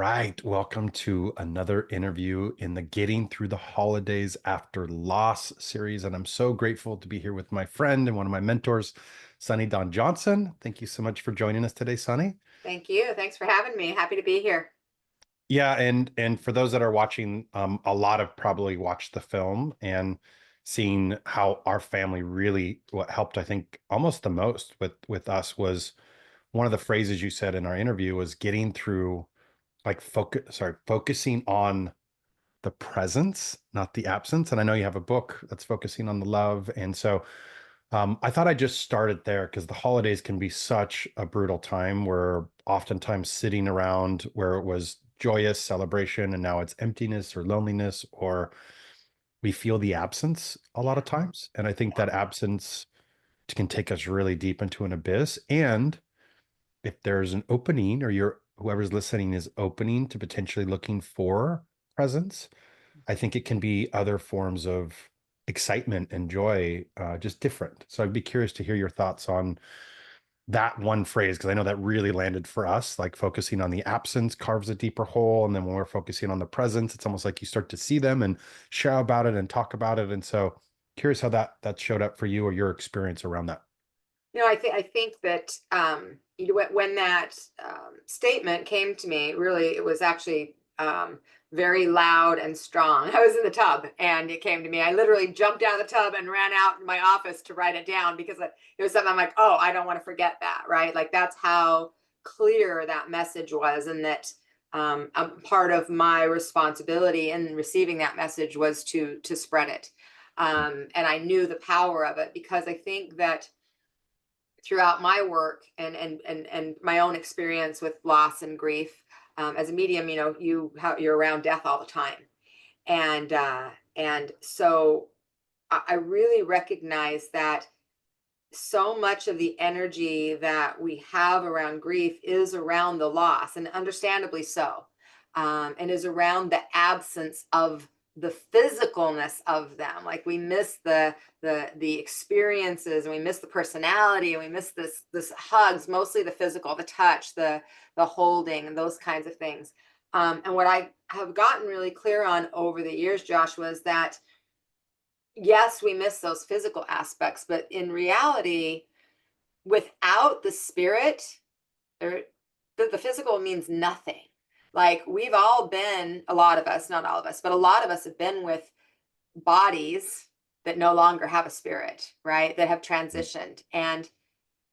right. Welcome to another interview in the Getting Through the Holidays After Loss series. And I'm so grateful to be here with my friend and one of my mentors, Sonny Don Johnson. Thank you so much for joining us today, Sonny. Thank you. Thanks for having me. Happy to be here. Yeah, and for those that are watching, a lot have probably watched the film and seen how our family really what helped, I think, almost the most with us was one of the phrases you said in our interview was getting through focusing on the presence, not the absence. And I know you have a book that's focusing on the love. And so I thought I'd just start it there because the holidays can be such a brutal time. We're oftentimes sitting around where it was joyous celebration and now it's emptiness or loneliness, or we feel the absence a lot Yeah. of times. And I think Yeah. that absence can take us really deep into an abyss. And if there's an opening or whoever's listening is opening to potentially looking for presence, I think it can be other forms of excitement and joy, just different. So I'd be curious to hear your thoughts on that one phrase, because I know that really landed for us, like focusing on the absence carves a deeper hole. And then when we're focusing on the presence, it's almost like you start to see them and share about it and talk about it. And so curious how that showed up for you or your experience around that. I think that when that statement came to me, really, it was actually very loud and strong. I was in the tub, and it came to me. I literally jumped out of the tub and ran out in my office to write it down because it was something I'm like, oh, I don't want to forget that, right? Like that's how clear that message was, and that a part of my responsibility in receiving that message was to spread it. And I knew the power of it because I think that throughout my work and my own experience with loss and grief, as a medium, you're around death all the time, and so I really recognize that so much of the energy that we have around grief is around the loss, and understandably so, and is around the absence of the physicalness of them. Like we miss the experiences, and we miss the personality, and we miss this hugs, mostly the physical, the touch, the holding, and those kinds of things. And what I have gotten really clear on over the years, Joshua, is that yes, we miss those physical aspects, but in reality, without the spirit, or the physical means nothing. Like we've all been, a lot of us, not all of us, but a lot of us have been with bodies that no longer have a spirit, right? That have transitioned. And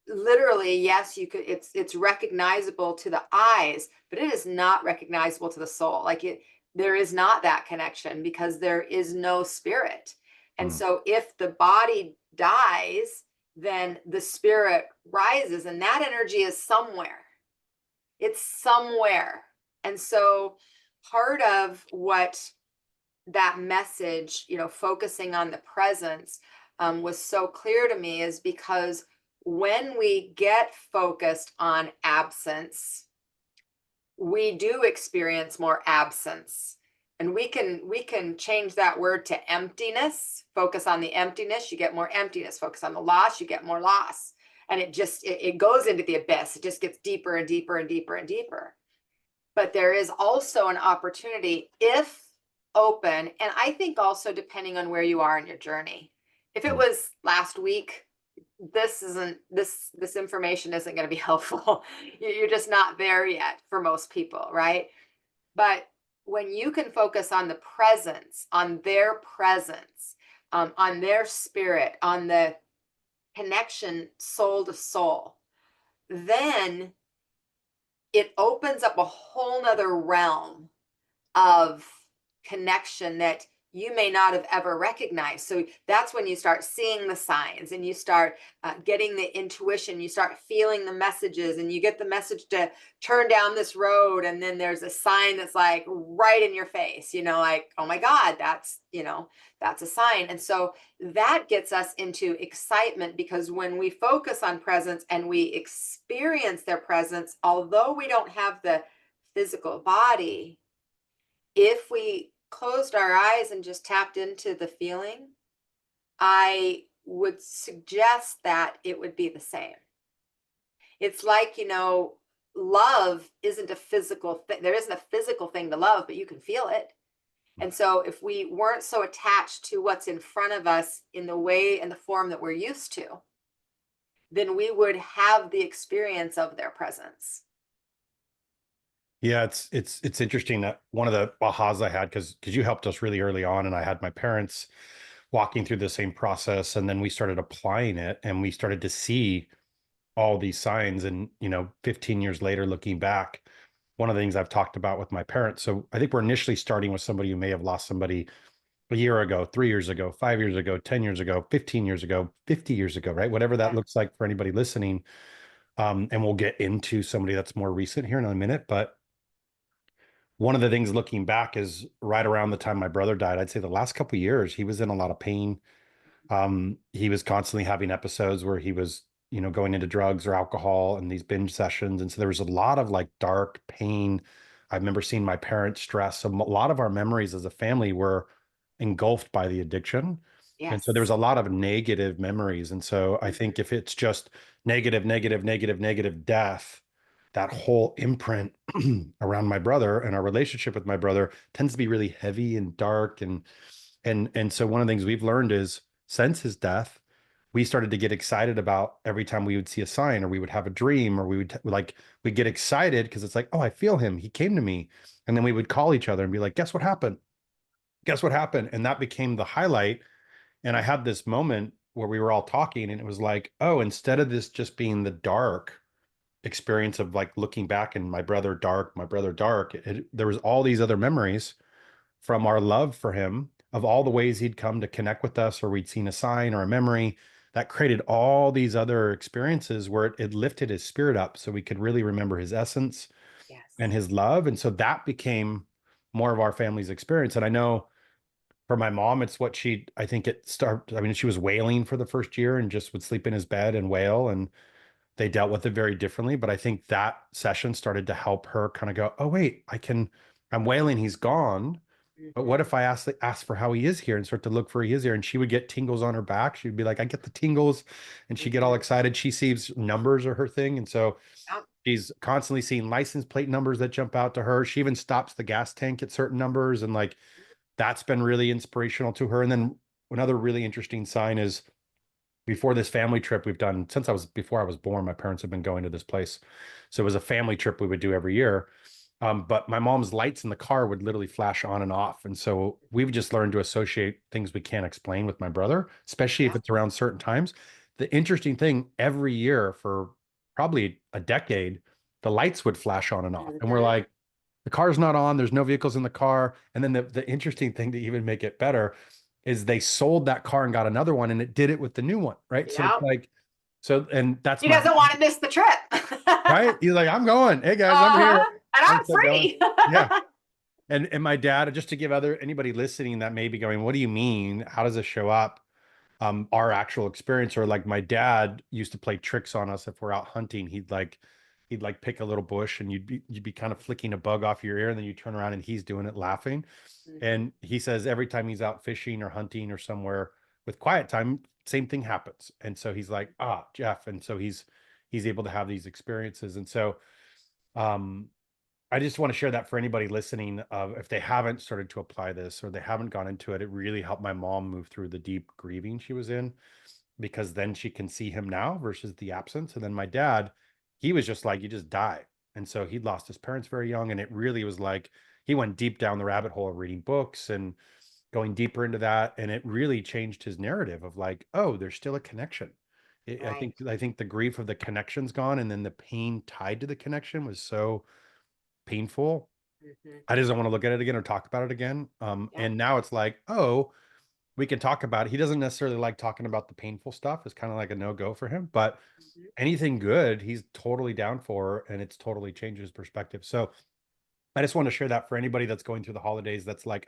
literally, yes, you could, it's recognizable to the eyes, but it is not recognizable to the soul. There is not that connection because there is no spirit. And Mm. so if the body dies, then the spirit rises, and that energy is somewhere. It's somewhere. And so part of what that message, focusing on the presence, was so clear to me is because when we get focused on absence, we do experience more absence. And we can change that word to emptiness. Focus on the emptiness, you get more emptiness. Focus on the loss, you get more loss. And it goes into the abyss. It just gets deeper and deeper and deeper and deeper. But there is also an opportunity if open, and I think also depending on where you are in your journey. If it Mm. was last week, this information isn't going to be helpful. You're just not there yet for most people, right? But when you can focus on the presence, on their presence, on their spirit, on the connection soul to soul, then it opens up a whole nother realm of connection that you may not have ever recognized. So that's when you start seeing the signs, and you start getting the intuition, you start feeling the messages, and you get the message to turn down this road. And then there's a sign that's like right in your face, like, oh my God, that's a sign. And so that gets us into excitement because when we focus on presence and we experience their presence, although we don't have the physical body, if we closed our eyes and just tapped into the feeling, I would suggest that it would be the same. It's like, love isn't a physical thing. There isn't a physical thing to love, but you can feel it. And so if we weren't so attached to what's in front of us in the way and the form that we're used to, then we would have the experience of their presence. Yeah, it's interesting that one of the ahas I had, because you helped us really early on, and I had my parents walking through the same process, and then we started applying it, and we started to see all these signs. And 15 years later, looking back, one of the things I've talked about with my parents. So I think we're initially starting with somebody who may have lost somebody a year ago, 3 years ago, 5 years ago, 10 years ago, 15 years ago, 50 years ago, right? Whatever that Yeah. looks like for anybody listening. And we'll get into somebody that's more recent here in a minute. But one of the things looking back is right around the time my brother died, I'd say the last couple of years, he was in a lot of pain. He was constantly having episodes where he was, going into drugs or alcohol and these binge sessions. And so there was a lot of like dark pain. I remember seeing my parents stress. So a lot of our memories as a family were engulfed by the addiction. And so there was Yes. a lot of negative memories. And so I Mhm. think if it's just negative, negative, negative, negative death, that whole imprint around my brother and our relationship with my brother tends to be really heavy and dark. And so one of the things we've learned is since his death, we started to get excited about every time we would see a sign or we would have a dream or we would like we'd get excited because it's like, oh, I feel him. He came to me. And then we would call each other and be like, guess what happened? Guess what happened? And that became the highlight. And I had this moment where we were all talking and it was like, oh, instead of this just being the dark experience of like looking back and my brother dark, there was all these other memories from our love for him of all the ways he'd come to connect with us or we'd seen a sign or a memory that created all these other experiences where it lifted his spirit up so we could really remember his essence and Yes. his love. And so that became more of our family's experience. And I know for my mom, it's what I think it started. I mean, she was wailing for the first year and just would sleep in his bed and wail. And they dealt with it very differently. But I think that session started to help her kind of go, oh, wait, I'm wailing, he's gone. But what Mhm. if I ask for how he is here and start to look for he is here? And she would get tingles on her back. She'd be like, I get the tingles. And she'd get all Mhm. excited. She sees numbers are her thing. And so Yep. she's constantly seeing license plate numbers that jump out to her. She even stops the gas tank at certain numbers. And like that's been really inspirational to her. And then another really interesting sign is before this family trip we've done since before I was born, my parents have been going to this place. So it was a family trip we would do every year. But my mom's lights in the car would literally flash on and off. And so we've just learned to associate things we can't explain with my brother, especially if Yep. it's around certain times. The interesting thing, every year for probably a decade, the lights would flash on and off. And we're Mhm. like, the car's not on, there's no vehicles in the car. And then the interesting thing to even make it better is they sold that car and got another one and it did it with the new one. Right. So it's Yep. like, so, and that's He my, doesn't want to miss the trip. right. He's like, I'm going. Hey guys, I'm here. Uh-huh. And And I'm so going. free. Yeah. And my dad, just to give anybody listening that may be going, what do you mean? How does this show up? Our actual experience, or like my dad used to play tricks on us if we're out hunting. He'd like pick a little bush and you'd be kind of flicking a bug off your ear, and then you turn around and he's doing it laughing. Mhm. And he says every time he's out fishing or hunting or somewhere with quiet time, same thing happens. And so he's like, ah, Jeff. And so he's able to have these experiences. And so um I just want to share that for anybody listening. If they haven't started to apply this or they haven't gone into it, it really helped my mom move through the deep grieving she was in because then she can see him now versus the absence. And then my dad, he was just like, you just die. And so he'd lost his parents very young. And it really was like he went deep down the rabbit hole of reading books and going deeper into that. And it really changed his narrative of like, oh, there's still a connection. I Right. think I think the grief of the connection's gone, and then the pain tied to the connection was so painful. Mhm. I just don't want to look at it again or talk about it again. Yep. And now it's like, oh, we can talk about it. He doesn't necessarily like talking about the painful stuff. It's kind of like a no-go for him. But Mhm. anything good, he's totally down for, and it's totally changed his perspective. So I just want to share that for anybody that's going through the holidays that's like,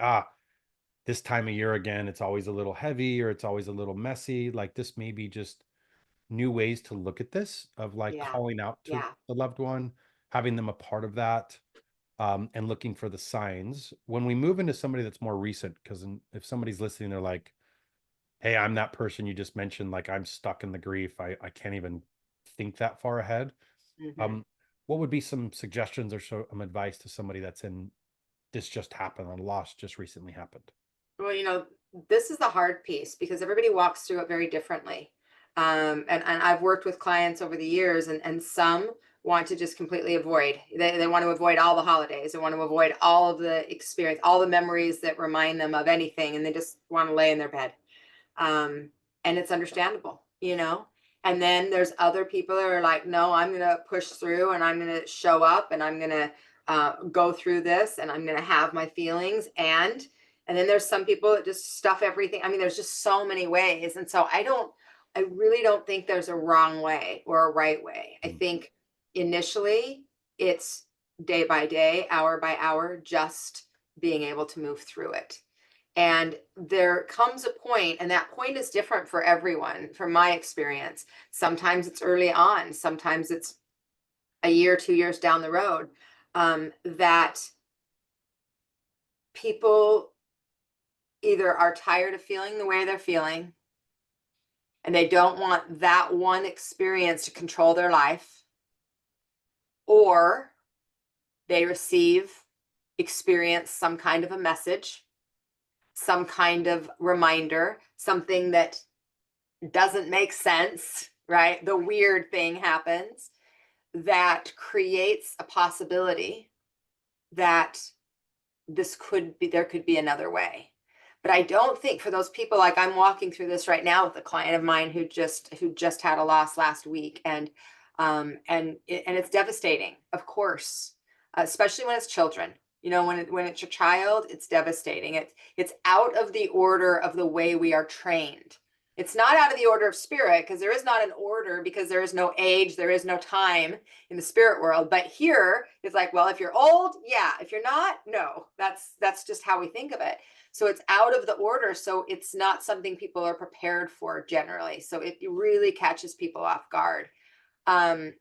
this time of year again, it's always a little heavy or it's always a little messy. Like this may be just new ways to look at this of like Yeah. calling out to Yeah. the loved one, having them a part of that, and looking for the signs. When we move into somebody that's more recent, because if somebody's listening, they're like, hey, I'm that person you just mentioned, like I'm stuck in the grief. I can't even think that far ahead. Mhm. Um, What would be some suggestions or some advice to somebody that's in this just happened, a loss just recently happened? Well, this is the hard piece because everybody walks through it very differently. And I've worked with clients over the years, and some want to just completely avoid. They want to avoid all the holidays. They want to avoid all of the experience, all the memories that remind them of anything, and they just want to lay in their bed. um, and it's understandable. And then there's other people that are like, no, I'm gonna push through, and I'm gonna show up, and I'm gonna go through this, and I'm gonna have my feelings. And then there's some people that just stuff everything. I mean, there's just so many ways. And so I really don't think there's a wrong way or a right way. I Mm. think initially it's day by day, hour by hour, just being able to move through it. And there comes a point, and that point is different for everyone, from my experience. Sometimes it's early on, sometimes it's a year, 2 years down the road, that people either are tired of feeling the way they're feeling, and they don't want that one experience to control their life, or they experience some kind of a message, some kind of reminder, something that doesn't make sense, right? The weird thing happens that creates a possibility that there could be another way. But I don't think, for those people, like I'm walking through this right now with a client of mine who just had a loss last week, and it's devastating, of course, especially when it's children. When it's your child, it's devastating. It's out of the order of the way we are trained. It's not out of the order of spirit, because there is not an order, because there is no age, there is no time in the spirit world. But here it's like, well, if you're old, yeah. If you're not, no. That's just how we think of it. So it's out of the order. So it's not something people are prepared for generally. So it really catches people off guard. And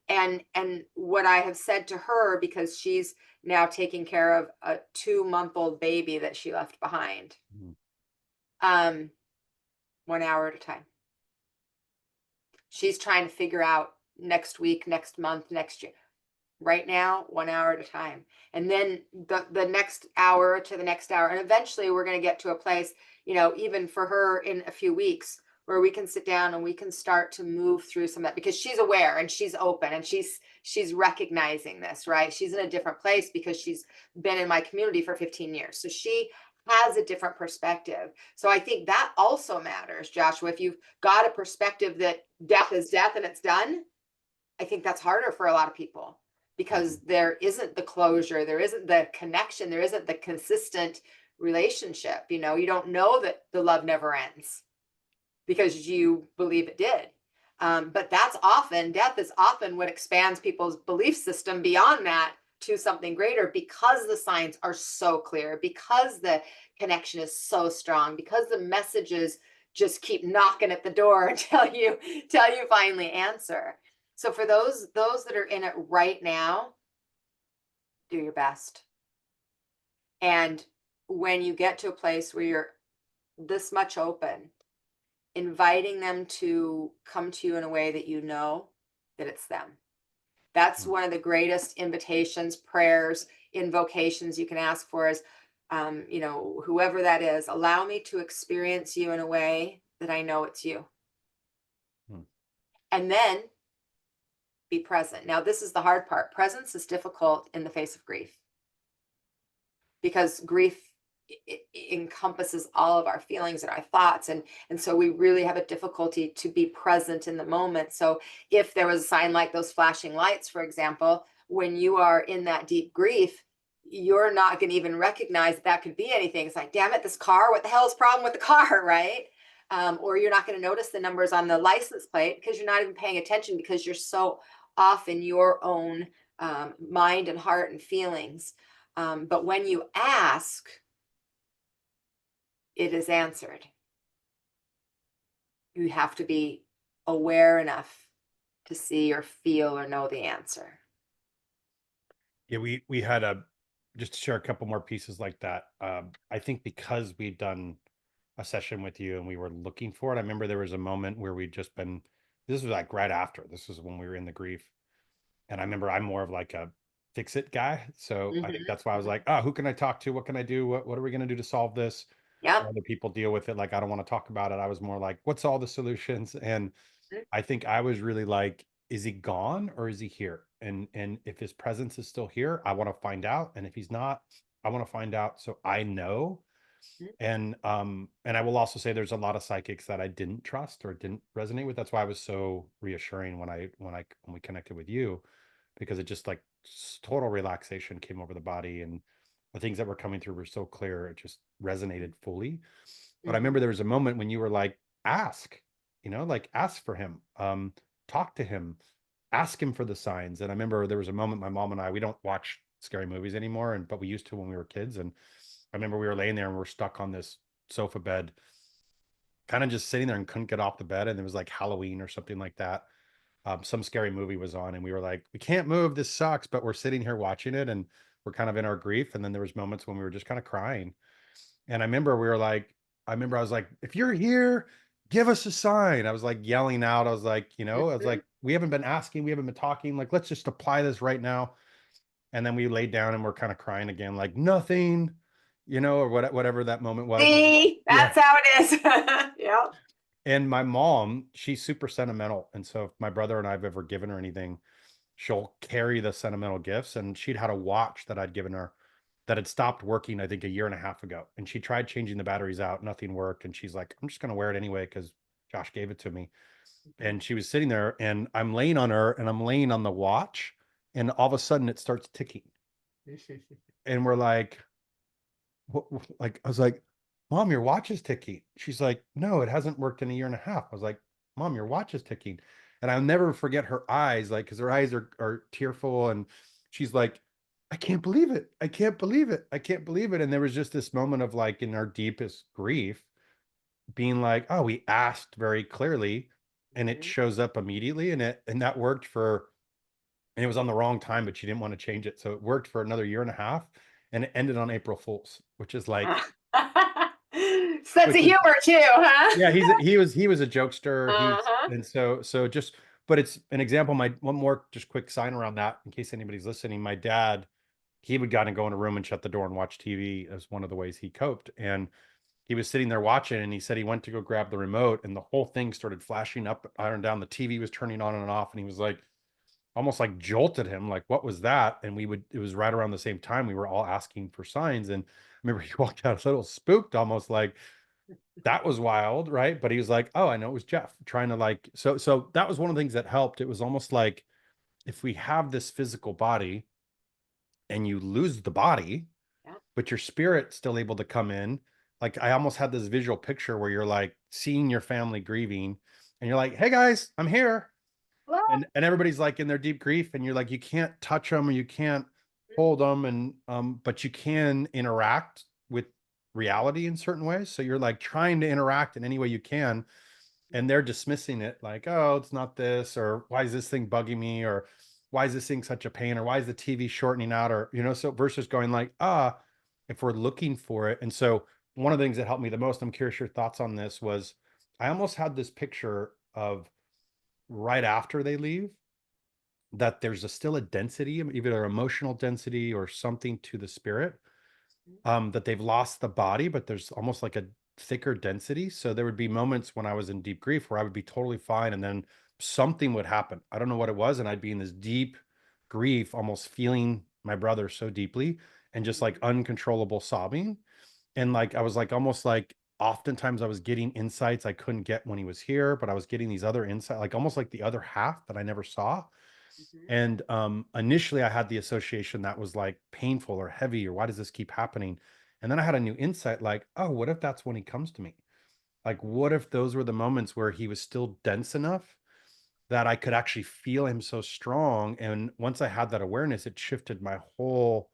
what I have said to her, because she's now taking care of a 2-month-old baby that she left behind, Mm. um, 1 hour at a time. She's trying to figure out next week, next month, next year. Right now, 1 hour at a time. And then the next hour to the next hour. And eventually we're going to get to a place, even for her in a few weeks, where we can sit down and we can start to move through some of that, because she's aware and she's open, and she's recognizing this, right? She's in a different place because she's been in my community for 15 years. So she has a different perspective. So I think that also matters, Joshua. If you've got a perspective that death is death and it's done, I think that's harder for a lot of people, because Mhm. there isn't the closure, there isn't the connection, there isn't the consistent relationship. You don't know that the love never ends because you believe it did. But death is often what expands people's belief system beyond that to something greater, because the signs are so clear, because the connection is so strong, because the messages just keep knocking at the door until you finally answer. So for those that are in it right now, do your best. And when you get to a place where you're this much open, inviting them to come to you in a way that you know that it's them. That's Mm. one of the greatest invitations, prayers, invocations you can ask for is, whoever that is, allow me to experience you in a way that I know it's you. Mm. And then be present. Now, this is the hard part. Presence is difficult in the face of grief, because grief encompasses all of our feelings and our thoughts, and so we really have a difficulty to be present in the moment. So if there was a sign like those flashing lights, for example, when you are in that deep grief, you're not going to even recognize that could be anything. It's like, damn it, this car, what the hell is the problem with the car? Right? Or you're not going to notice the numbers on the license plate because you're not even paying attention, because you're so off in your own mind and heart and feelings. But when you ask, it is answered. You have to be aware enough to see or feel or know the answer. Yeah, we had a just to share a couple more pieces like that. I think because we'd done a session with you and we were looking for it. I remember there was a moment where we'd just been. This was like right after. This was when we were in the grief, And I remember I'm more of like a fix it guy. So I think Mhm, that's why I was like, mhm. oh, who can I talk to? What can I do? What are we going to do to solve this? Yep. Other people deal with it. Like, I don't want to talk about it. I was more like, what's all the solutions? And Mhm, I think I was really like, is he gone or is he here? And if his presence is still here, I want to find out. And if he's not, I want to find out so I know. mhm, And I will also say there's a lot of psychics that I didn't trust or didn't resonate with. That's why I was so reassuring when we connected with you, because it just like total relaxation came over the body, and the things that were coming through were so clear. It just resonated fully. But I remember mhm, there was a moment when you were like, ask, like ask for him, talk to him, ask him for the signs. And I remember there was a moment, my mom and I, we don't watch scary movies anymore, but we used to when we were kids. And I remember we were laying there and we're stuck on this sofa bed, kind of just sitting there and couldn't get off the bed. And it was like Halloween or something like that. Some scary movie was on, and we were like, we can't move. This sucks. But we're sitting here watching it, and we're kind of in our grief. And then there was moments when we were just kind of crying. And I remember we were like, I remember I was like, if you're here, give us a sign. I was like yelling out. I was like, I was mhm. like, we haven't been asking, we haven't been talking. Like, let's just apply this right now. And then we laid down and we're kind of crying again, like nothing, or whatever that moment was. See, Yeah. that's how it is. Yep. And my mom, she's super sentimental. And so if my brother and I have ever given her anything, she'll carry the sentimental gifts. And she'd had a watch that I'd given her that had stopped working, I think, a year and a half ago. And she tried changing the batteries out, nothing worked. And she's like, I'm just going to wear it anyway because Josh gave it to me. Mhm. And she was sitting there, and I'm laying on her and I'm laying on the watch. And all of a sudden it starts ticking. And we're like, like, I was like, Mom, your watch is ticking. She's like, no, it hasn't worked in a year and a half. I was like, Mom, your watch is ticking. And I'll never forget her eyes, like, because her eyes are tearful. And she's like, I can't believe it. I can't believe it. I can't believe it. And there was just this moment of like in our deepest grief, being like, oh, we asked very clearly and it Mhm. shows up immediately. And that worked for, and it was on the wrong time, but she didn't want to change it. So it worked for another year and a half, and it ended on April Fool's, which is like, Sense of which is humor too, huh? yeah, he was a jokester. He's Uh-huh. and so just, but it's an example. My one more just quick sign around that in case anybody's listening. My dad, he would kind of go in a room and shut the door and watch TV as one of the ways he coped. And he was sitting there watching, and he said he went to go grab the remote, and the whole thing started flashing up, iron down. The TV was turning on and off, and he was like, almost like jolted him, like, what was that? And it was right around the same time we were all asking for signs. And I remember he walked out a little spooked, almost like, that was wild, right? But he was like, oh, I know it was Jeff trying to like, so that was one of the things that helped. It was almost like, if we have this physical body and you lose the body, Yeah. but your spirit's still able to come in. Like, I almost had this visual picture where you're like seeing your family grieving, and you're like, hey guys, I'm here. Well, And everybody's like in their deep grief, and you're like, you can't touch them or you can't hold them. And but you can interact with reality in certain ways. So you're like trying to interact in any way you can, and they're dismissing it like, oh, it's not this, or why is this thing bugging me, or why is this thing such a pain, or why is the TV shortening out, or so versus going like, if we're looking for it. And so one of the things that helped me the most, I'm curious your thoughts on this, was I almost had this picture of right after they leave, that there's still a density, either emotional density or something to the spirit, that they've lost the body, but there's almost like a thicker density. So there would be moments when I was in deep grief where I would be totally fine, and then something would happen. I don't know what it was, and I'd be in this deep grief, almost feeling my brother so deeply, and just like mhm, uncontrollable sobbing. And like I was like almost like oftentimes I was getting insights I couldn't get when he was here, but I was getting these other insights, like almost like the other half that I never saw. mhm, And initially, I had the association that was like painful or heavy, or why does this keep happening? And then I had a new insight, like, oh, what if that's when he comes to me? Like, what if those were the moments where he was still dense enough that I could actually feel him so strong? And once I had that awareness, it shifted my whole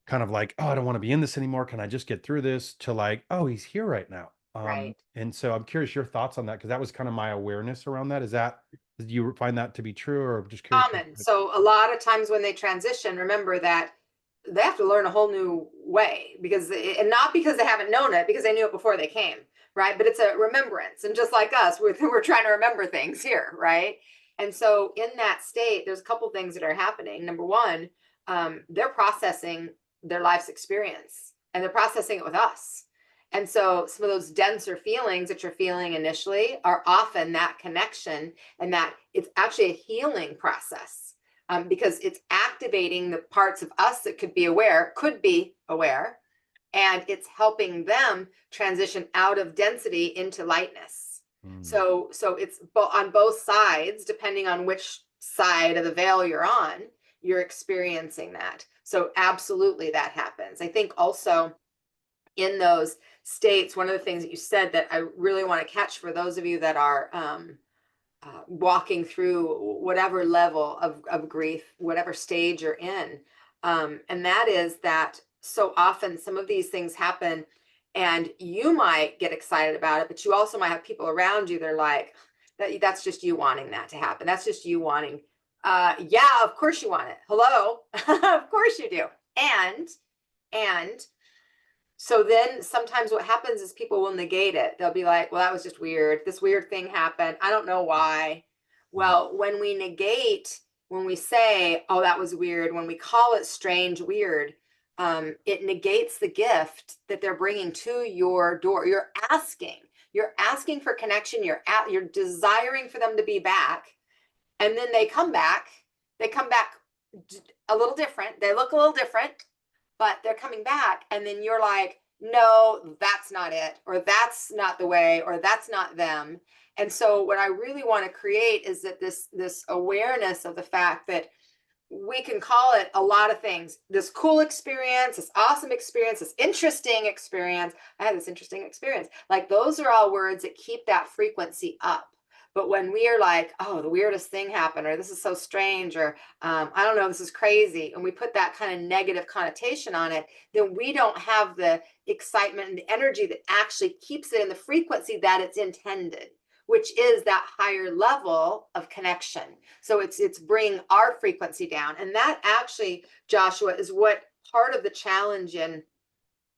kind of like, oh, I don't want to be in this anymore. Can I just get through this? To like, oh, he's here right now. right. And so I'm curious your thoughts on that, because that was kind of my awareness around that. Do you find that to be true, or I'm just curious? Common. So a lot of times when they transition, remember that they have to learn a whole new way because and not because they haven't known it, because they knew it before they came, right? But it's a remembrance. And just like us, we're trying to remember things here, right? And so in that state, there's a couple things that are happening. Number one, they're processing their life's experience and they're processing it with us. And so some of those denser feelings that you're feeling initially are often that connection, and that it's actually a healing process, because it's activating the parts of us that could be aware, and it's helping them transition out of density into lightness. Mm. So it's on both sides, depending on which side of the veil you're on, you're experiencing that. So absolutely that happens. I think also in those states, one of the things that you said that I really want to catch for those of you that are walking through whatever level of grief, whatever stage you're in. And that is that so often some of these things happen and you might get excited about it, but you also might have people around you that are like, that's just you wanting that to happen. That's just you wanting, yeah, of course you want it. Hello, of course you do. And so then sometimes what happens is people will negate it. They'll be like, well, that was just weird. This weird thing happened. I don't know why. Mm. Well, when we negate, when we say, oh, that was weird, when we call it strange, weird, it negates the gift that they're bringing to your door. You're asking for connection. You're desiring for them to be back. And then they come back a little different. They look a little different, but they're coming back, and then you're like, no, that's not it, or that's not the way, or that's not them. And so what I really want to create is that this awareness of the fact that we can call it a lot of things. This cool experience, this awesome experience, this interesting experience. I had this interesting experience. Like those are all words that keep that frequency up. But when we are like, oh, the weirdest thing happened, or this is so strange, or I don't know, this is crazy, and we put that kind of negative connotation on it, then we don't have the excitement and the energy that actually keeps it in the frequency that it's intended, which is that higher level of connection. So it's bringing our frequency down. And that actually, Joshua, is what part of the challenge in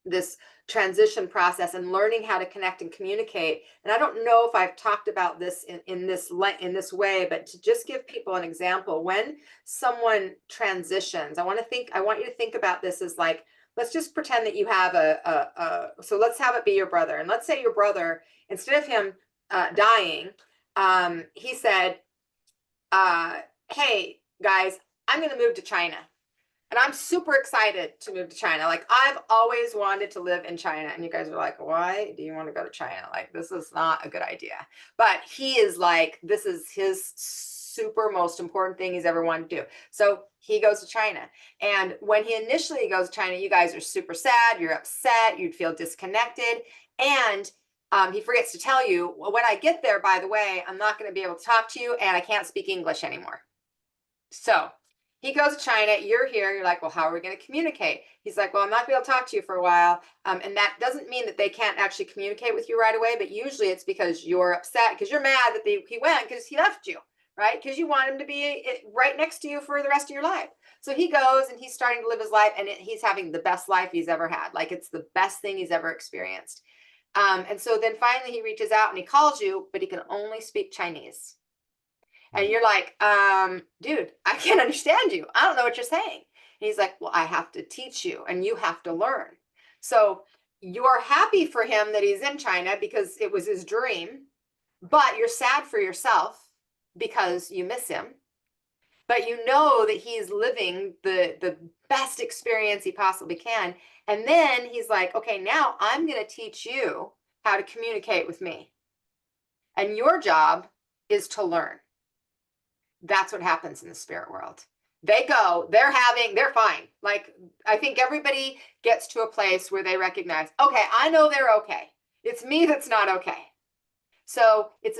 this transition process and learning how to connect and communicate. And I don't know if I've talked about this in this way, but to just give people an example, when someone transitions, I want you to think about this as like, let's just pretend that you have so let's have it be your brother. And let's say your brother, instead of him dying, he said, hey guys, I'm going to move to China. And I'm super excited to move to China. Like, I've always wanted to live in China. And you guys are like, why do you want to go to China? Like, this is not a good idea. But he is like, this is his super most important thing he's ever wanted to do. So he goes to China. And when he initially goes to China, you guys are super sad. You're upset. You'd feel disconnected. And he forgets to tell you, well, when I get there, by the way, I'm not going to be able to talk to you and I can't speak English anymore. So he goes to China, you're here, you're like, well, how are we going to communicate? He's like, well, I'm not going to be able to talk to you for a while. And that doesn't mean that they can't actually communicate with you right away, but usually it's because you're upset, because you're mad that he went because he left you, right? Because you want him to be right next to you for the rest of your life. So he goes and he's starting to live his life, and he's having the best life he's ever had. Like, it's the best thing he's ever experienced. And so then finally he reaches out and he calls you, but he can only speak Chinese. And you're like, dude, I can't understand you. I don't know what you're saying. And he's like, well, I have to teach you and you have to learn. So you're happy for him that he's in China because it was his dream, but you're sad for yourself because you miss him. But you know that he's living the best experience he possibly can. And then he's like, okay, now I'm going to teach you how to communicate with me. And your job is to learn. That's what happens in the spirit world. They go, they're fine. Like, I think everybody gets to a place where they recognize, okay, I know they're okay. It's me that's not okay. So it's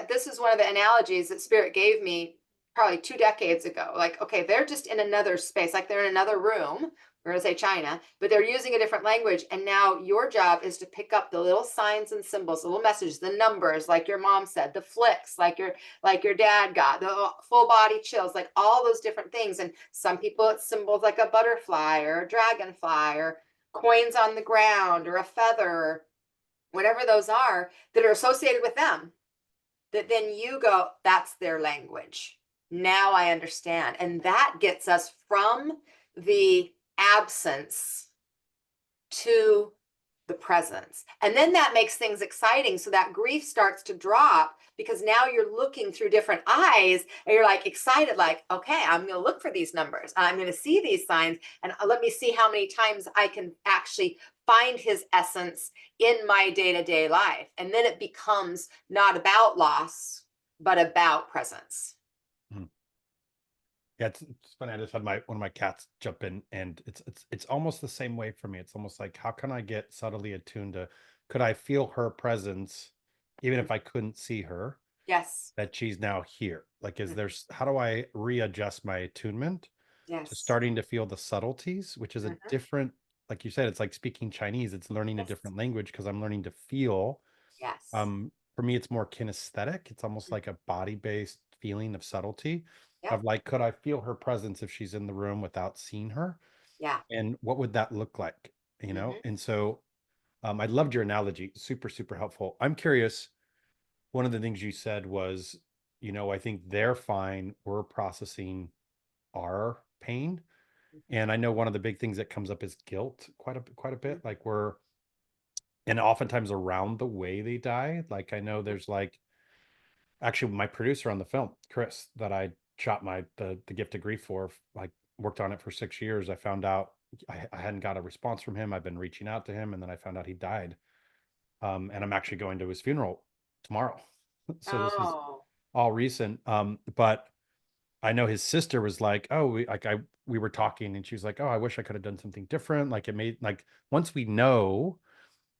this is one of the analogies that Spirit gave me probably 2 decades ago. Like, okay, they're just in another space, like they're in another room. We're going to say China, but they're using a different language. And now your job is to pick up the little signs and symbols, the little messages, the numbers, like your mom said, the flicks, like your dad got, the full body chills, like all those different things. And some people, it's symbols like a butterfly or a dragonfly or coins on the ground or a feather, or whatever those are that are associated with them. that then you go, that's their language. Now I understand. And that gets us from the absence to the presence. And then that makes things exciting. So that grief starts to drop because now you're looking through different eyes and you're like excited, like, okay, I'm going to look for these numbers. I'm going to see these signs and let me see how many times I can actually find his essence in my day-to-day life. And then it becomes not about loss, but about presence. Mhm. Yeah, it's funny. I just had my one of my cats jump in, and it's almost the same way for me. It's almost like, how can I get subtly attuned to? Could I feel her presence, even if I couldn't see her? Yes. That she's now here. Like, is there's how do I readjust my attunement to Yes. starting to feel the subtleties, which is a Mhm. different, like you said, it's like speaking Chinese. It's learning a Yes. different language because I'm learning to feel. Yes. For me, it's more kinesthetic. It's almost Mhm. like a body-based feeling of subtlety Yep. of like, could I feel her presence if she's in the room without seeing her? Yeah. And what would that look like? Hmm. And so I loved your analogy. Super, super helpful. I'm curious. One of the things you said was, I think they're fine. We're processing our pain. Hmm. And I know one of the big things that comes up is guilt quite a bit. Hmm. Like and oftentimes around the way they die. Like I know Hmm. there's like actually my producer on the film, Chris, that I shot the gift of grief for, like worked on it for 6 years. I found out I hadn't got a response from him. I've been reaching out to him, and then I found out he died. And I'm actually going to his funeral tomorrow. So this is Oh. all recent. But I know his sister was like, "Oh, we were talking, and she was like, "Oh, I wish I could have done something different." Like it made like once we know,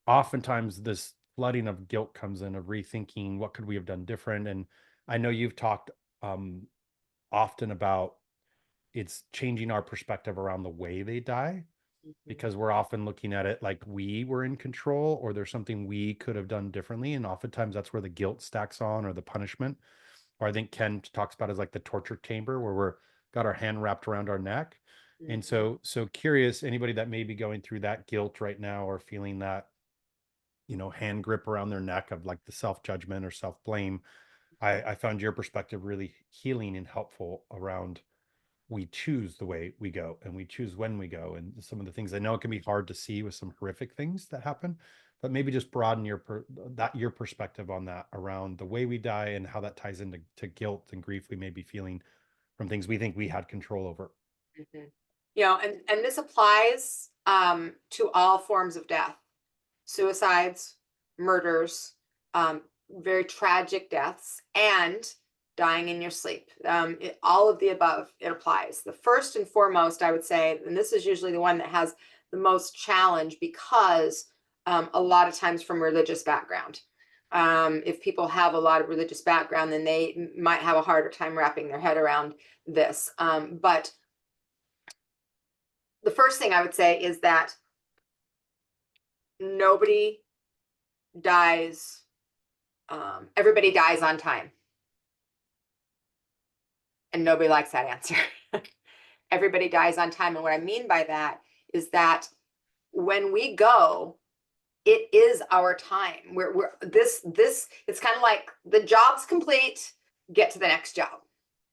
oftentimes this flooding of guilt comes in of rethinking what could we have done different. And I know you've talked um, often about it's changing our perspective around the way they die Mhm. because we're often looking at it like we were in control or there's something we could have done differently. And oftentimes that's where the guilt stacks on or the punishment. Or I think Ken talks about as like the torture chamber where we're got our hand wrapped around our neck. And Mhm. so curious, anybody that may be going through that guilt right now or feeling that, hand grip around their neck of like the self-judgment or self-blame. I found your perspective really healing and helpful around we choose the way we go and we choose when we go and some of the things I know it can be hard to see with some horrific things that happen, but maybe just broaden your perspective on that around the way we die and how that ties into guilt and grief we may be feeling from things we think we had control over. Mhm. And this applies to all forms of death, suicides, murders, very tragic deaths, and dying in your sleep. All of the above, it applies. The first and foremost, I would say, and this is usually the one that has the most challenge because a lot of times from religious background. If people have a lot of religious background, then they might have a harder time wrapping their head around this. But the first thing I would say is that nobody dies, everybody dies on time. And nobody likes that answer. Everybody dies on time. And what I mean by that is that when we go, it is our time. We're this it's kind of like the job's complete, get to the next job,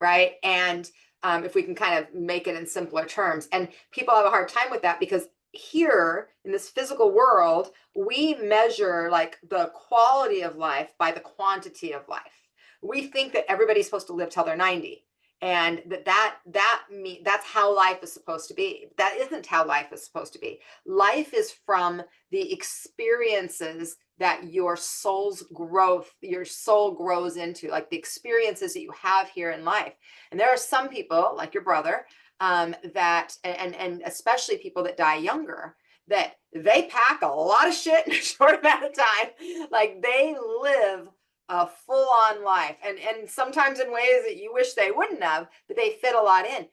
right? And if we can kind of make it in simpler terms, and people have a hard time with that because here in this physical world, we measure like the quality of life by the quantity of life. We think that everybody's supposed to live till they're 90 and that's how life is supposed to be. That isn't how life is supposed to be. Life is from the experiences that your soul grows into, like the experiences that you have here in life. And there are some people, like your brother, that and especially people that die younger, that they pack a lot of shit in a short amount of time. Like they live a full-on life, and sometimes in ways that you wish they wouldn't have, but they fit a lot in.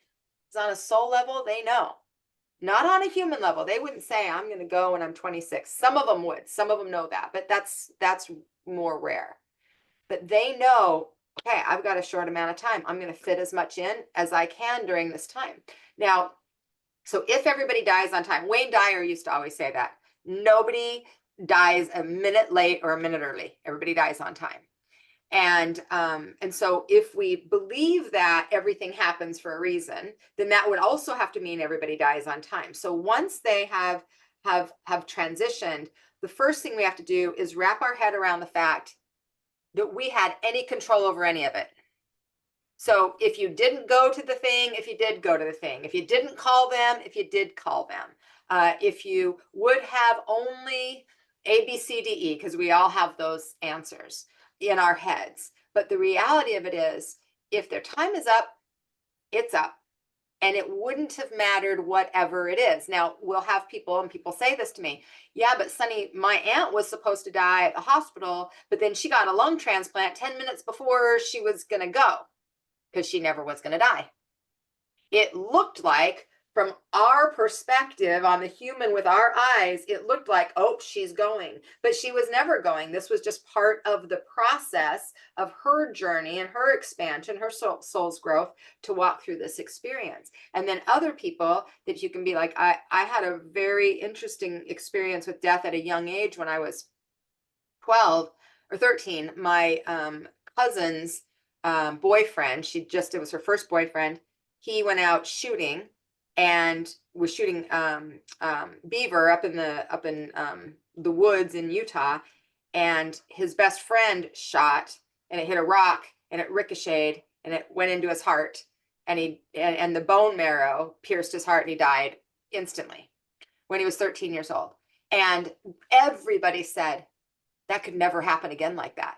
It's on a soul level, they know, not on a human level. They wouldn't say, I'm going to go when I'm 26. Some of them would. Some of them know that, but that's more rare. But they know, okay, I've got a short amount of time. I'm going to fit as much in as I can during this time. Now, so if everybody dies on time, Wayne Dyer used to always say that. Nobody dies a minute late or a minute early. Everybody dies on time. And so if we believe that everything happens for a reason, then that would also have to mean everybody dies on time. So once they have transitioned, the first thing we have to do is wrap our head around the fact that we had any control over any of it. So if you didn't go to the thing, if you did go to the thing, if you didn't call them, if you did call them, if you would have only A, B, C, D, E, because we all have those answers in our heads. But the reality of it is, if their time is up, it's up. And it wouldn't have mattered whatever it is. Now, we'll have people, and people say this to me, yeah, but Sonny, my aunt was supposed to die at the hospital, but then she got a lung transplant 10 minutes before she was going to go because she never was going to die. It looked like, from our perspective on the human with our eyes, it looked like, oh, she's going, but she was never going. This was just part of the process of her journey and her expansion, her soul's growth, to walk through this experience. And then other people that you can be like, I had a very interesting experience with death at a young age. When I was 12 or 13, my cousin's boyfriend, it was her first boyfriend, he went out shooting and was shooting beaver up in the woods in Utah, and his best friend shot, and it hit a rock, and it ricocheted, and it went into his heart, and the bone marrow pierced his heart, and he died instantly when he was 13 years old. And everybody said that could never happen again like that.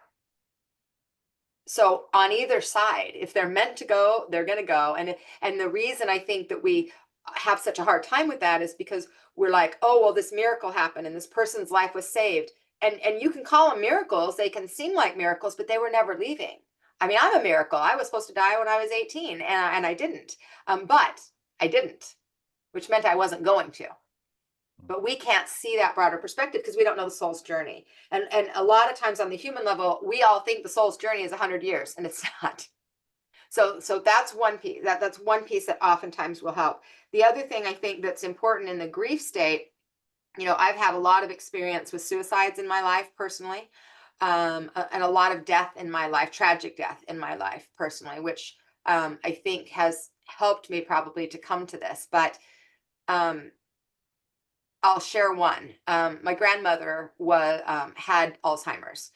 So on either side, if they're meant to go, they're going to go. And the reason I think that we have such a hard time with that is because we're like, oh, well, this miracle happened and this person's life was saved. And you can call them miracles. They can seem like miracles, but they were never leaving. I mean, I'm a miracle. I was supposed to die when I was 18, and I didn't. But I didn't, which meant I wasn't going to. But we can't see that broader perspective because we don't know the soul's journey. And a lot of times on the human level, we all think the soul's journey is 100 years, and it's not. So that's one piece. That's one piece that oftentimes will help. The other thing I think that's important in the grief state, I've had a lot of experience with suicides in my life personally, and a lot of death in my life, tragic death in my life personally, which I think has helped me probably to come to this. But I'll share one. My grandmother had Alzheimer's.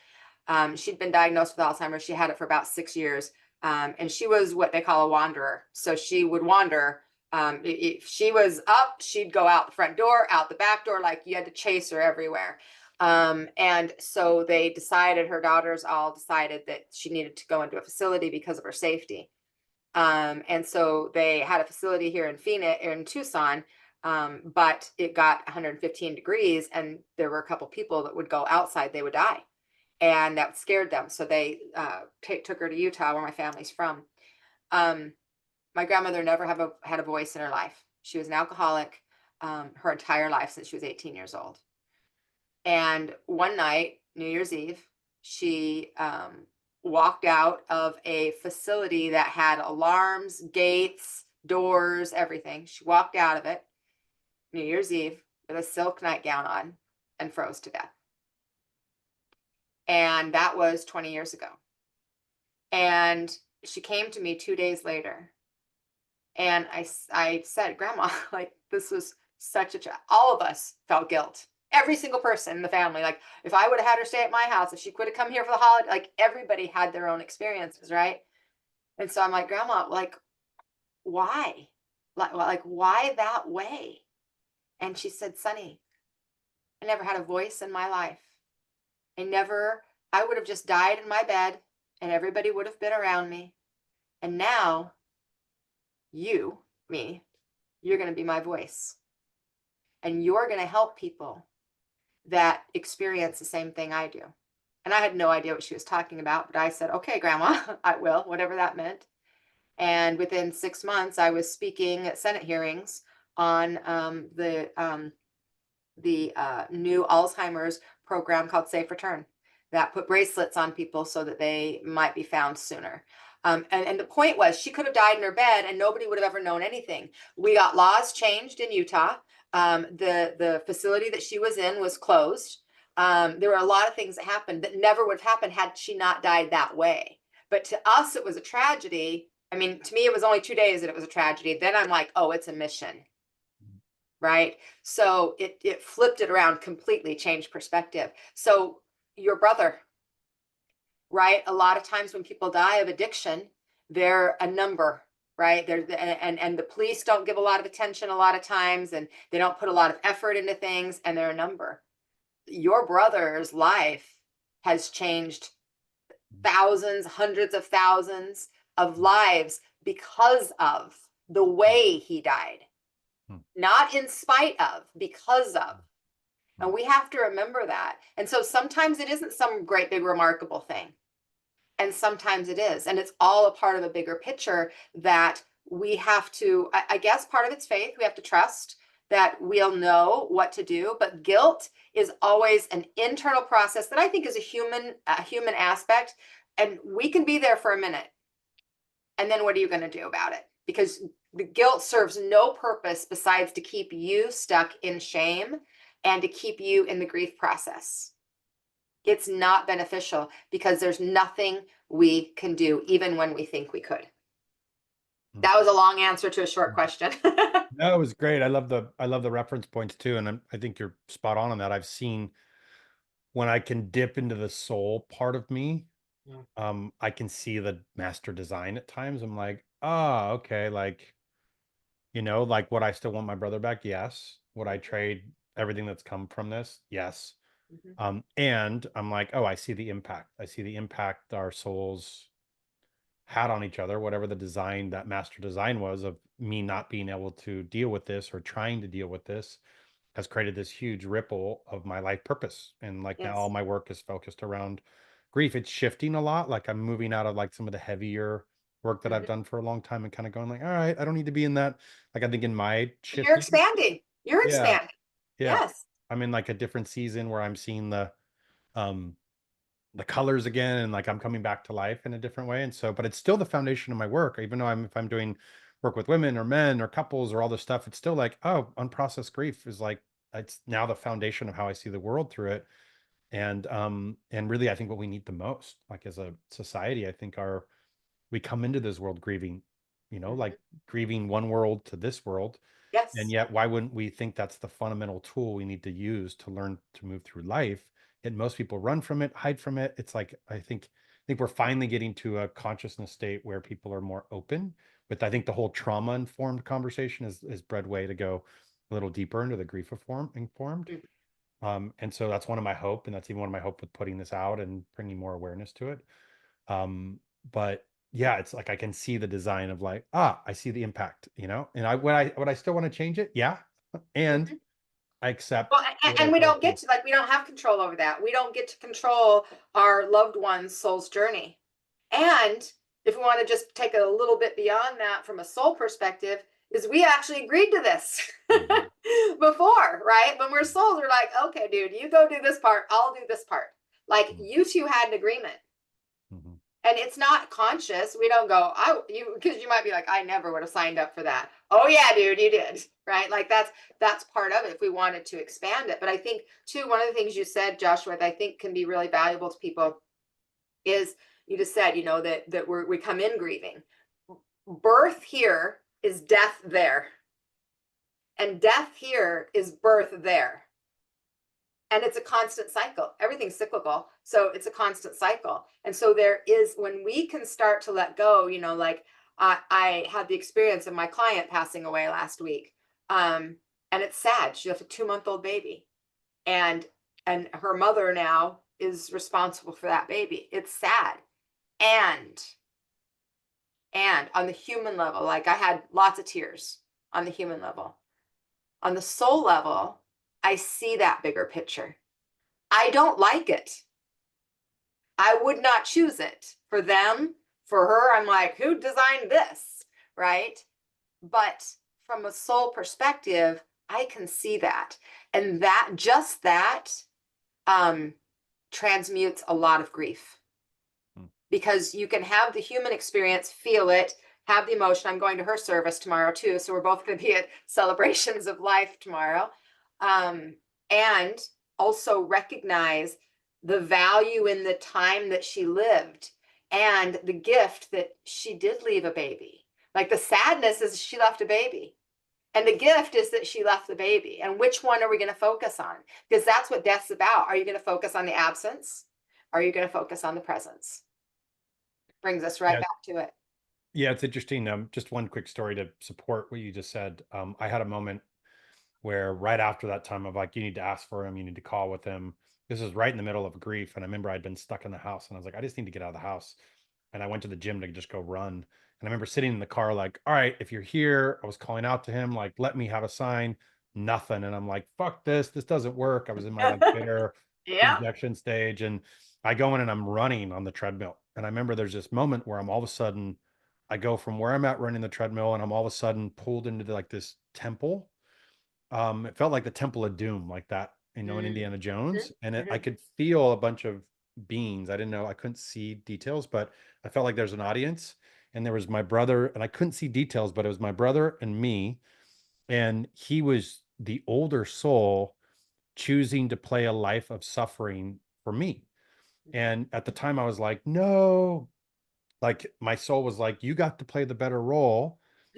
She'd been diagnosed with Alzheimer's. She had it for about 6 years. And she was what they call a wanderer. So she would wander. If she was up, she'd go out the front door, out the back door, like you had to chase her everywhere. And so her daughters all decided that she needed to go into a facility because of her safety. And so they had a facility here in Tucson. But it got 115 degrees, and there were a couple people that would go outside, they would die. And that scared them. So they took her to Utah, where my family's from. My grandmother never had a voice in her life. She was an alcoholic her entire life since she was 18 years old. And one night, New Year's Eve, she walked out of a facility that had alarms, gates, doors, everything. She walked out of it New Year's Eve with a silk nightgown on and froze to death. And that was 20 years ago. And she came to me 2 days later. And I said, Grandma, like, this was all of us felt guilt. Every single person in the family, like, if I would have had her stay at my house, if she could have come here for the holiday, like, everybody had their own experiences, right? And so I'm like, Grandma, like, why? Like, why that way? And she said, Sonny, I never had a voice in my life. I would have just died in my bed and everybody would have been around me. And now you're going to be my voice. And you're going to help people that experience the same thing I do. And I had no idea what she was talking about, but I said, okay, Grandma, I will, whatever that meant. And within 6 months, I was speaking at Senate hearings on the new Alzheimer's program called Safe Return that put bracelets on people so that they might be found sooner. And the point was, she could have died in her bed and nobody would have ever known anything. We got laws changed in Utah. The facility that she was in was closed. There were a lot of things that happened that never would have happened had she not died that way. But to us, it was a tragedy. I mean, to me, it was only 2 days that it was a tragedy. Then I'm like, oh, it's a mission, right? So it flipped it around completely, changed perspective. So your brother, right? A lot of times when people die of addiction, they're a number, right? And the police don't give a lot of attention a lot of times, and they don't put a lot of effort into things, and they're a number. Your brother's life has changed thousands, hundreds of thousands of lives because of the way he died, not in spite of, because of. And we have to remember that. And so sometimes it isn't some great big remarkable thing. And sometimes it is. And it's all a part of a bigger picture that we have to, I guess part of it's faith. We have to trust that we'll know what to do. But guilt is always an internal process that I think is a human aspect. And we can be there for a minute. And then what are you going to do about it? Because the guilt serves no purpose besides to keep you stuck in shame and to keep you in the grief process. It's not beneficial because there's nothing we can do, even when we think we could. That was a long answer to a short question. No, it was great. I love the reference points too, and I think you're spot on that. I've seen when I can dip into the soul part of me, I can see the master design at times. I'm like, oh, okay, like, like, would I still want my brother back? Yes. Would I trade everything that's come from this? Yes. And I'm like, oh, I see the impact. I see the impact our souls had on each other, whatever the design, that master design was of me not being able to deal with this or trying to deal with this has created this huge ripple of my life purpose. And like now all Yes. my work is focused around grief. It's shifting a lot. Like I'm moving out of like some of the heavier work that I've done for a long time and kind of going like, all right, I don't need to be in that. Like I think in my You're shifting, expanding. You're yeah, expanding. yeah. Yes. I'm in like a different season where I'm seeing um the colors again and like I'm coming back to life in a different way. And so, but it's still the foundation of my work, even though if I'm doing work with women or men or couples or all this stuff, it's still like, oh, unprocessed grief is like it's now the foundation of how I see the world through it. And really I think what we need the most, like as a society, I think we come into this world grieving, like grieving one world to this world. And Yes. yet, why wouldn't we think that's the fundamental tool we need to use to learn to move through life? And most people run from it, hide from it. It's like I think we're finally getting to a consciousness state where people are more open. But I think the whole trauma informed conversation is bred way to go a little deeper into the grief informed. And so that's one of my hope, and that's even one of my hope with putting this out and bringing more awareness to it. But yeah, it's like I can see the design of like, I see the impact, and would I still want to change it? Yeah. And Mhm. I Well, accept and whatever we it don't get is. to, like, we don't have control over that. We don't get to control our loved one's soul's journey. And if we want to just take it a little bit beyond that from a soul perspective, is we actually agreed to this Mhm. before, right? When we're souls, we're like, okay, dude, you go do this part, I'll do this part. Like you two had an agreement. Mhm. And it's not conscious. We don't go, because you might be like, I never would have signed up for that. Oh yeah, dude, you did. Right. Like that's part of it if we wanted to expand it. But I think too, one of the things you said, Joshua, that I think can be really valuable to people is you just said, that we come in grieving. Birth here is death there. And death here is birth there. And it's a constant cycle. Everything's cyclical, so it's a constant cycle. And so there is, when we can start to let go, like I had the experience of my client passing away last week, and it's sad. She has a 2-month-old baby, and her mother now is responsible for that baby. It's sad. And on the human level, like I had lots of tears on the human level. On the soul level, I see that bigger picture. I don't like it. I would not choose it for them. For her, I'm like, who designed this? Right. But from a soul perspective, I can see that. And that transmutes a lot of grief because you can have the human experience, feel it, have the emotion. I'm going to her service tomorrow too. So we're both going to be at celebrations of life tomorrow. And also recognize the value in the time that she lived and the gift that she did leave a baby. Like the sadness is she left a baby. And the gift is that she left the baby. And which one are we going to focus on? Because that's what death's about. Are you going to focus on the absence? Are you going to focus on the presence? Brings us right Yeah. back to it. Yeah, it's interesting. Just one quick story to support what you just said. I had a moment where right after that time of like, you need to ask for him, you need to call with him. This is right in the middle of grief. And I remember I'd been stuck in the house and I was like, I just need to get out of the house. And I went to the gym to just go run. And I remember sitting in the car, like, all right, if you're here, I was calling out to him, like, let me have a sign, nothing. And I'm like, fuck this. This doesn't work. I was in my like bitter Yeah. rejection stage. And I go in and I'm running on the treadmill. And I remember there's this moment where I'm all of a sudden, I go from where I'm at running the treadmill and I'm all of a sudden pulled into like this temple. It felt like the Temple of Doom, like that, in Mm-hmm. Indiana Jones. And I Mm-hmm. could feel a bunch of beings. I didn't know, I couldn't see details, but I felt like there's an audience. And there was my brother, and I couldn't see details, but it was my brother and me. And he was the older soul choosing to play a life of suffering for me. And at the time, I was like, no, like my soul was like, you got to play the better role,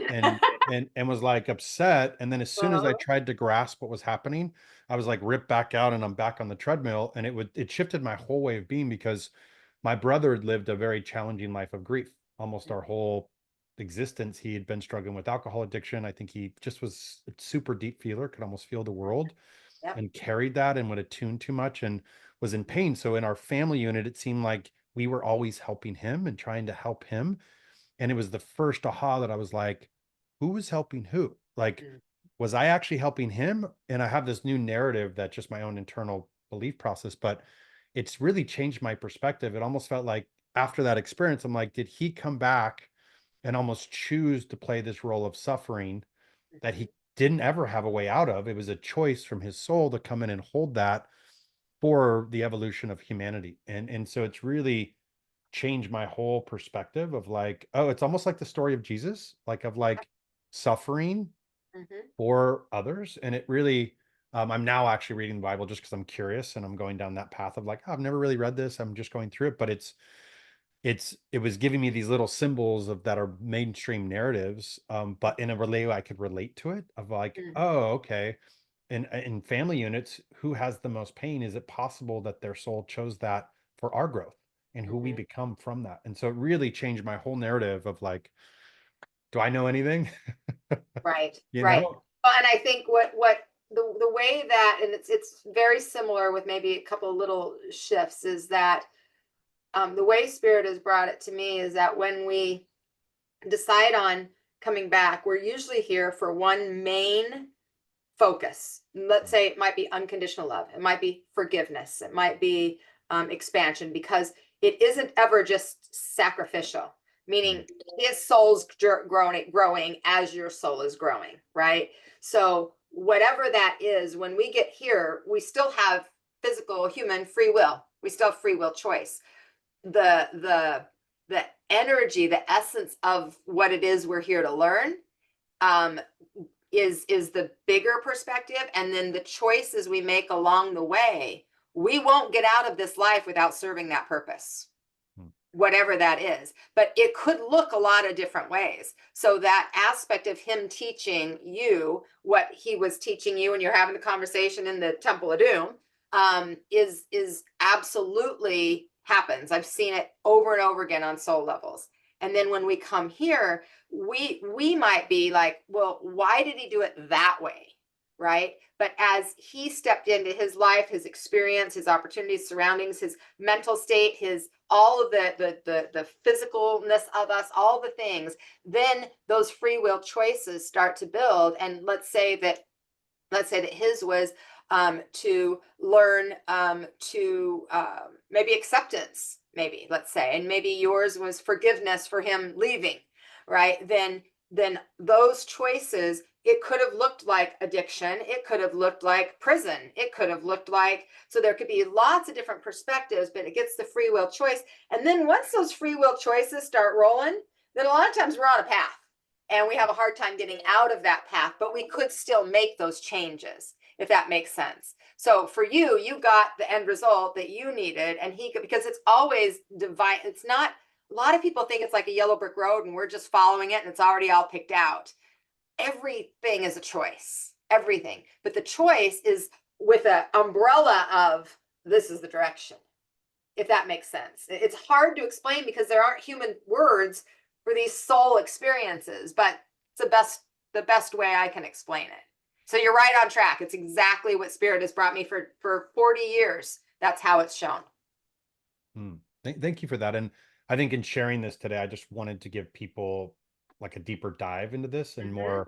and and was like upset. And then as soon as I Uh-huh. tried to grasp what was happening, I was like ripped back out and I'm back on the treadmill. And it shifted my whole way of being, because my brother had lived a very challenging life of grief almost our whole existence. He had been struggling with alcohol addiction. I think he just was a super deep feeler, could almost feel the world, Yep. and carried that and would attune too much and was in pain. So in our family unit, it seemed like we were always helping him and trying to help him. And it was the first aha that I was like, who was helping who? Like, Mm-hmm. was I actually helping him? And I have this new narrative that's just my own internal belief process, but it's really changed my perspective. It almost felt like after that experience, I'm like, did he come back and almost choose to play this role of suffering that he didn't ever have a way out of? It was a choice from his soul to come in and hold that for the evolution of humanity. And so it's really changed my whole perspective of like, oh, it's almost like the story of Jesus, like of like suffering Mm-hmm. for others. And it really, I'm now actually reading the Bible just because I'm curious and I'm going down that path of like, oh, I've never really read this. I'm just going through it, but it was giving me these little symbols of that are mainstream narratives, but in a way I could relate to it of like, Mm-hmm. oh, okay. In family units, who has the most pain? Is it possible that their soul chose that for our growth and who we Mm-hmm. become from that? And so it really changed my whole narrative of like, do I know anything? Right, You right. know? Well, and I think what the way that, and it's very similar with maybe a couple of little shifts, is that the way Spirit has brought it to me is that when we decide on coming back, we're usually here for one main focus. Let's say it might be unconditional love, it might be forgiveness, it might be expansion, because it isn't ever just sacrificial, Mm, meaning his soul's growing as your soul is growing, right? So whatever that is, when we get here, we still have physical human free will, we still have free will choice. The the the energy, the essence of what it is we're here to learn, um, is the bigger perspective, and then the choices we make along the way, we won't get out of this life without serving that purpose, mm, whatever that is. But it could look a lot of different ways. So that aspect of him teaching you what he was teaching you, and you're having the conversation in the Temple of Doom, is absolutely happens. I've seen it over and over again on soul levels. And then when we come here, we might be like, well, why did he do it that way? Right. But as he stepped into his life, his experience, his opportunities, surroundings, his mental state, his all of the physicalness of us, all the things, then those free will choices start to build. And let's say that his was to learn to maybe acceptance, maybe, let's say, and maybe yours was forgiveness for him leaving, right? Then those choices, it could have looked like addiction, it could have looked like prison, it could have looked like, so there could be lots of different perspectives, but it gets the free will choice. And then once those free will choices start rolling, then a lot of times we're on a path and we have a hard time getting out of that path, but we could still make those changes. if that makes sense. So for you, you got the end result that you needed, and because it's always divine. It's not, a lot of people think it's like a yellow brick road and we're just following it and it's already all picked out. Everything is a choice, everything. But the choice is with an umbrella of this is the direction, if that makes sense. It's hard to explain because there aren't human words for these soul experiences, but it's the best way I can explain it. So you're right on track. It's exactly what spirit has brought me for 40 years. That's how it's shown. Thank you for that. And I think in sharing this today, I just wanted to give people like a deeper dive into this and Mm-hmm. more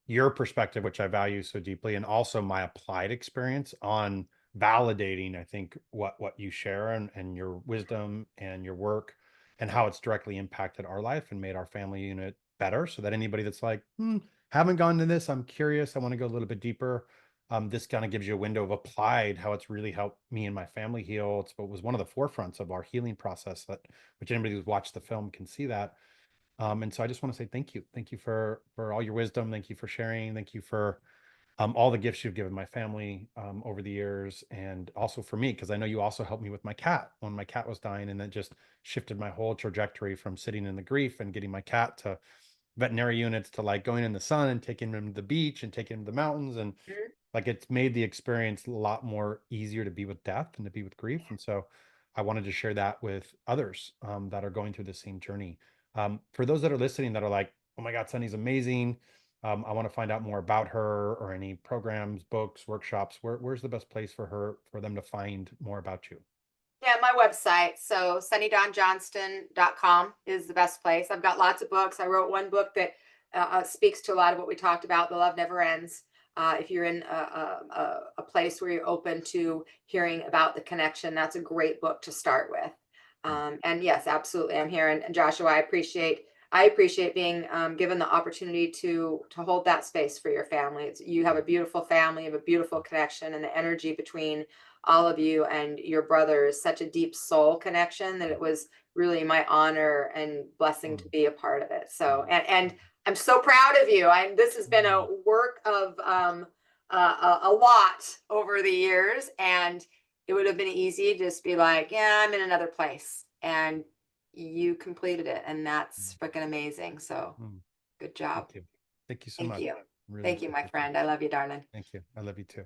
your perspective, which I value so deeply, and also my applied experience on validating, I think, what you share and your wisdom and your work and how it's directly impacted our life and made our family unit better. So that anybody that's like, haven't gone to this, I'm curious, I want to go a little bit deeper. This kind of gives you a window of applied how it's really helped me and my family heal. It's what was one of the forefronts of our healing process, that which anybody who's watched the film can see that. And so I just want to say thank you. Thank you for all your wisdom. Thank you for sharing. Thank you for all the gifts you've given my family over the years, and also for me, because I know you also helped me with my cat when my cat was dying, and that just shifted my whole trajectory from sitting in the grief and getting my cat to veterinary units to like going in the sun and taking him to the beach and taking him to the mountains. And like it's made the experience a lot more easier to be with death and to be with grief. And so I wanted to share that with others that are going through the same journey. For those that are listening that are like, oh my God, Sunny's amazing. I want to find out more about her or any programs, books, workshops. Where's the best place for her, for them to find more about you? Yeah, my website. So sunnydonjohnston.com is the best place. I've got lots of books. I wrote one book that speaks to a lot of what we talked about. The Love Never Ends. If you're in a place where you're open to hearing about the connection, that's a great book to start with. And yes, absolutely, I'm here. And Joshua, I appreciate being given the opportunity to hold that space for your family. You have a beautiful family, you have a beautiful connection, and the energy between all of you and your brother is such a deep soul connection that it was really my honor and blessing to be a part of it. So, and I'm so proud of you. This has been a work of a lot over the years, and it would have been easy to just be like, yeah, I'm in another place, and you completed it, and that's freaking amazing. So, good job. Thank you. Thank you so Thank much. you. Really Thank you, my appreciate that. friend. I love you, darling. Thank you. I love you too.